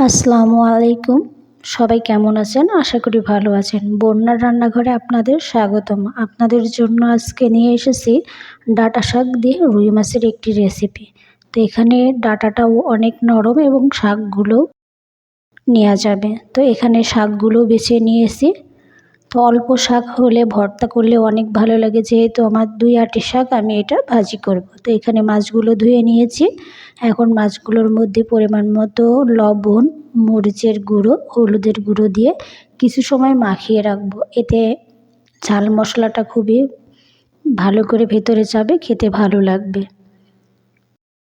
আসসালামু আলাইকুম। সবাই কেমন আছেন? আশা করি ভালো আছেন। বন্যার রান্নাঘরে আপনাদের স্বাগতম। আপনাদের জন্য আজকে নিয়ে এসেছি ডাঁটা শাক দিয়ে রুই মাছের একটি রেসিপি। তো এখানে ডাঁটাটাও অনেক নরম এবং শাকগুলোও নেওয়া যাবে। তো এখানে শাকগুলো বেছে নিয়েছি। তো অল্প শাক হলে ভর্তা করলে অনেক ভালো লাগে, যেহেতু আমার 2 আঁটি শাক, আমি এটা ভাজি করব। তো এখানে মাছগুলো ধুয়ে নিয়েছি। এখন মাছগুলোর মধ্যে পরিমাণ মতো লবণ, মরিচের গুঁড়ো, হলুদের গুঁড়ো দিয়ে কিছু সময় মাখিয়ে রাখবো। এতে ঝাল মশলাটা খুবই ভালো করে ভেতরে যাবে, খেতে ভালো লাগবে।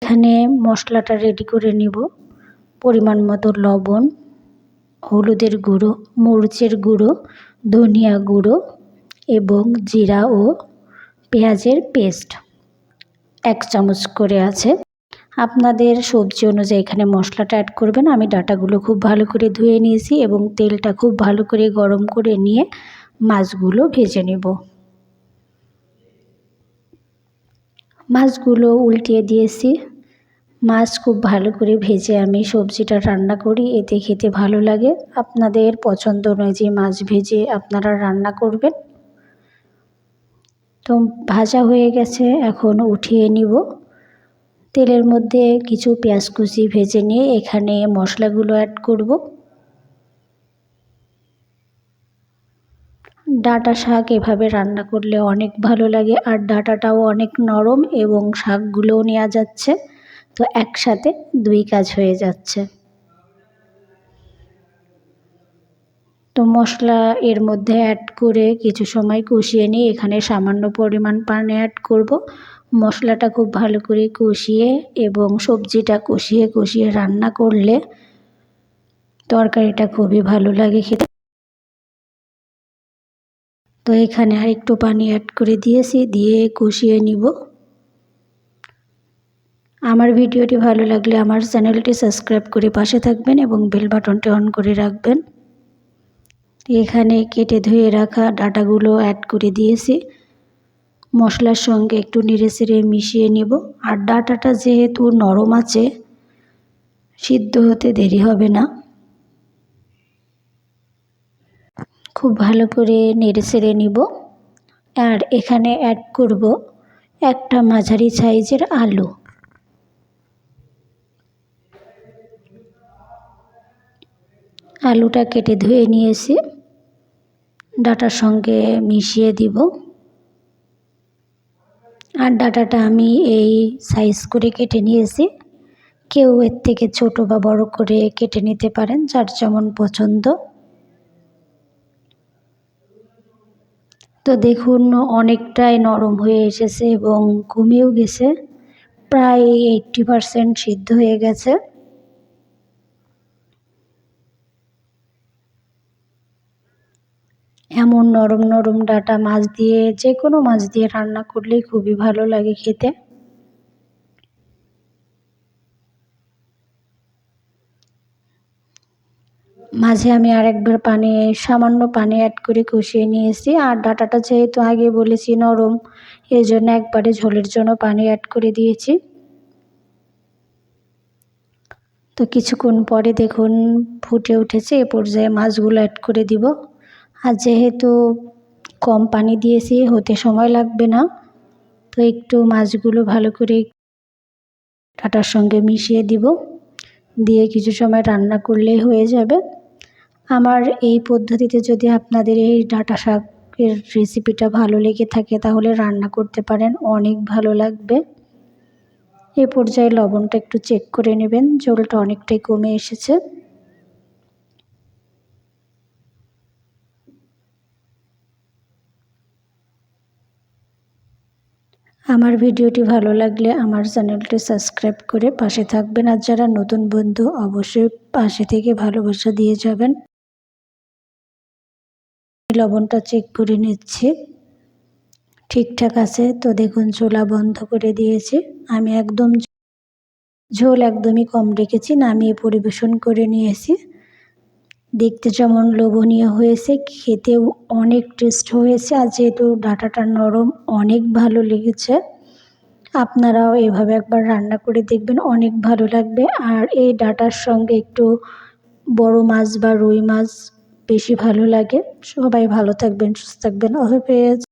এখানে মশলাটা রেডি করে নিব। পরিমাণ মতো লবণ, হলুদের গুঁড়ো, মরিচের গুঁড়ো, ধনিয়া গুঁড়ো এবং জিরা ও পেঁয়াজের পেস্ট 1 চামচ করে আছে। আপনাদের সবজি অনুযায়ী এখানে মশলাটা অ্যাড করবেন। আমি ডাঁটাগুলো খুব ভালো করে ধুয়ে নিয়েছি এবং তেলটা খুব ভালো করে গরম করে নিয়ে মাছগুলো ভেজে নেব। মাছগুলো উল্টিয়ে দিয়েছি। মাছ খুব ভালো করে ভেজে আমি সবজিটা রান্না করি, এতে খেতে ভালো লাগে। আপনাদের পছন্দ অনুযায়ী মাছ ভেজে আপনারা রান্না করবেন। তো ভাজা হয়ে গেছে, এখন উঠিয়ে নিব। তেলের মধ্যে কিছু পেঁয়াজ কুচি ভেজে নিয়ে এখানে মশলাগুলো অ্যাড করব। ডাঁটা শাক এভাবে রান্না করলে অনেক ভালো লাগে, আর ডাঁটাটাও অনেক নরম এবং শাকগুলোও নেওয়া যাচ্ছে। তো একসাথে 2 কাজ হয়ে যাচ্ছে। তো মশলা এর মধ্যে অ্যাড করে কিছু সময় কষিয়ে নিয়ে এখানে সামান্য পরিমাণ পানি অ্যাড করব। মশলাটা খুব ভালো করে কষিয়ে এবং সবজিটা কষিয়ে কষিয়ে রান্না করলে তরকারিটা খুবই ভালো লাগে খেতে। তো এখানে আর একটু পানি অ্যাড করে দিয়েছি, দিয়ে কষিয়ে নিব। আমার ভিডিওটি ভালো লাগলে আমার চ্যানেলটি সাবস্ক্রাইব করে পাশে থাকবেন এবং বেল বাটনটি অন করে রাখবেন। এখানে কেটে ধুয়ে রাখা ডাঁটাগুলো অ্যাড করে দিয়েছি। মশলার সঙ্গে একটু নেড়েচেড়ে মিশিয়ে নেব। আর ডাঁটাটা যেহেতু নরম আছে, সিদ্ধ হতে দেরি হবে না। খুব ভালো করে নেড়েচেড়ে নিব। আর এখানে অ্যাড করব একটা মাঝারি সাইজের আলু। আলুটা কেটে ধুয়ে নিয়েছি, ডাঁটার সঙ্গে মিশিয়ে দিব। আর ডাঁটাটা আমি এই সাইজ করে কেটে নিয়েছি। কেউ এর থেকে ছোট বা বড় করে কেটে নিতে পারেন, যার যেমন পছন্দ। তো দেখুন অনেকটাই নরম হয়ে এসেছে এবং কমেও গেছে, প্রায় 80% সিদ্ধ হয়ে গেছে। এমন নরম নরম ডাঁটা মাছ দিয়ে, যে কোনো মাছ দিয়ে রান্না করলেই খুবই ভালো লাগে খেতে। মাঝে আমি আরেকবার সামান্য পানি অ্যাড করে কষিয়ে নিয়েছি। আর ডাঁটাটা যেহেতু আগে বলেছি নরম, এই জন্য একবারে ঝোলের জন্য পানি অ্যাড করে দিয়েছি। তো কিছুক্ষণ পরে দেখুন ফুটে উঠেছে, এ পর্যায়ে মাছগুলো অ্যাড করে দিব। আর যেহেতু কম পানি দিয়েছি, হতে সময় লাগবে না। তো একটু মাছগুলো ভালো করে ডাঁটার সঙ্গে মিশিয়ে দিব, দিয়ে কিছু সময় রান্না করলেই হয়ে যাবে। আমার এই পদ্ধতিতে যদি আপনাদের এই ডাঁটা শাকের রেসিপিটা ভালো লেগে থাকে, তাহলে রান্না করতে পারেন, অনেক ভালো লাগবে। এই পর্যায়ে লবণটা একটু চেক করে নেবেন, ঝোলটা অনেকটাই কমে এসেছে। আমার ভিডিওটি ভালো লাগলে আমার চ্যানেলটি সাবস্ক্রাইব করে পাশে থাকবেন, আর যারা নতুন বন্ধু অবশ্যই পাশে থেকে ভালোবাসা দিয়ে যাবেন। লবণটা চেক করে নিচ্ছি, ঠিকঠাক আছে। তো দেখুন চুলা বন্ধ করে দিয়েছি। আমি ঝোল একদমই কম রেখেছি, নামিয়ে পরিবেশন করে নিয়েছি। দেখতে যেমন লোভনীয় হয়েছে, খেতেও অনেক টেস্ট হয়েছে। আর যেহেতু ডাঁটাটা নরম, অনেক ভালো লেগেছে। আপনারাও এভাবে একবার রান্না করে দেখবেন, অনেক ভালো লাগবে। আর এই ডাঁটার সঙ্গে একটু বড় মাছ বা রুই মাছ বেশি ভালো লাগে। সবাই ভালো থাকবেন, সুস্থ থাকবেন। আল্লাহ হাফেজ।